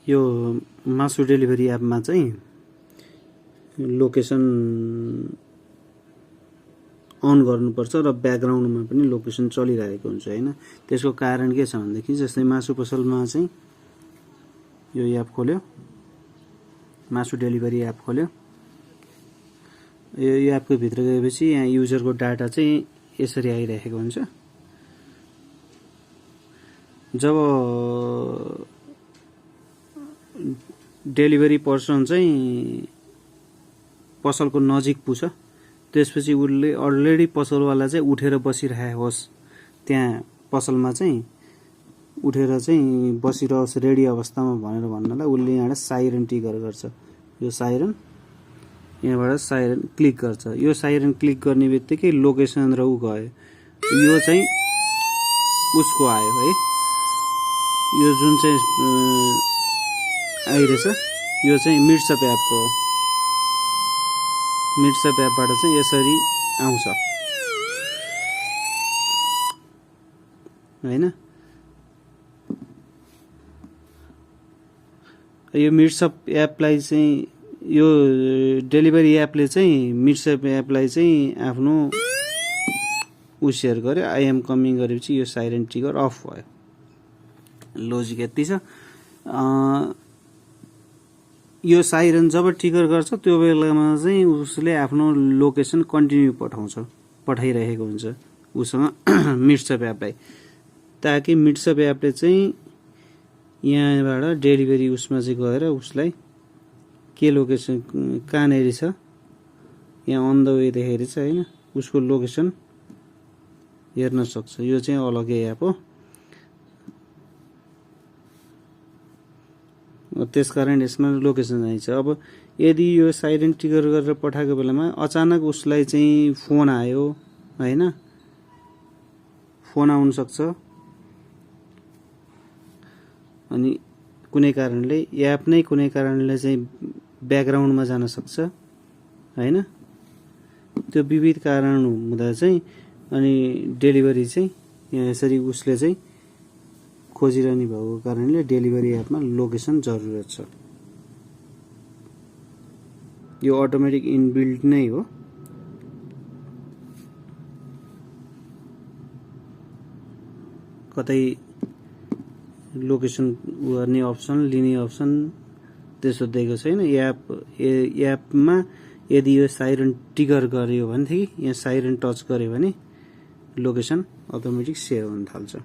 यो मासु डेलिभरी एपमा चाहिँ लोकेसन अन गर्नुपर्छ र ब्याकग्राउन्डमा पनि लोकेसन चलिरहेको हुन्छ हैन। त्यसको कारण के छ भन्दाखेरि जस्तै मासु पसलमा चाहिँ यो एप खोल्यो, मासु डेलिभरी एप खोल्यो, यो एपको भित्र गएपछि यहाँ युजरको डाटा चाहिँ यसरी आइरहेको हुन्छ। जब डेलिभरी पर्सन चाहिँ पसलको नजिक पुग्छ त्यसपछि उले अलरेडी पसलवाला चाहिँ उठेर बसिरहेको होस्, त्यहाँ पसलमा चाहिँ उठेर चाहिँ बसिरहोस् रेडी अवस्थामा भनेर भन्नलाई उले यहाँ साइरन ट्रिगर गर्छ। यो साइरन यहाँबाट साइरन क्लिक गर्छ। यो साइरन क्लिक गर्ने बित्तिकै लोकेसन र उ गयो, यो चाहिँ उसको आयो है। यो जुन चाहिँ आइरहेछ यो चाहिँ मिट्सअप एपको हो। मिट्सअप एपबाट चाहिँ यसरी आउँछ हैन। यो मिट्सअप एपलाई चाहिँ यो डेलिभरी एपले चाहिँ मिट्सअप एपलाई चाहिँ आफ्नो सेयर गर्यो, आई एम कमिङ गरेपछि यो साइरन ट्रिगर अफ भयो। लोजिक यति छ। यो साइरन जब ट्रिगर गर्छ त्यो बेलामा चाहिँ उसले आफ्नो लोकेसन कन्टिन्यू पठाइरहेको हुन्छ उसँग मिट्सअप एपलाई, ताकि मिट्सअप एपले चाहिँ यहाँबाट डेलिभरी उसमा चाहिँ गएर उसलाई के लोकेसन कहाँनेरि छ यहाँ अन द वे देखेर चाहिँ हैन उसको लोकेसन हेर्न सक्छ। यो चाहिँ अलगै एप हो। त्यसकारण यसमा लोकेसन आइछ। अब यदि यो साइरन ट्रिगर गरेर पठाएको बेलामा अचानक उसलाई चाहिँ फोन आयो हैन, फोन आउन सक्छ अनि कुनै कारणले एप नै कुनै कारणले चाहिँ ब्याकग्राउन्डमा जान सक्छ हैन। त्यो विविध कारण हुँदा चाहिँ अनि डेलिभरी चाहिँ यहाँ यसरी उसले चाहिँ खोजिरहने भएको कारणले डेलिभरी एपमा लोकेसन जरुरत छ। यो अटोमेटिक इनबिल्ट नै हो। कतै लोकेसन गर्ने अप्सन लिने अप्सन त्यसो दिएको छैन। एपमा यदि यो साइरन ट्रिगर गर्यो भनेदेखि यहाँ साइरन टच गर्यो भने लोकेसन अटोमेटिक सेयर हुन थाल्छ।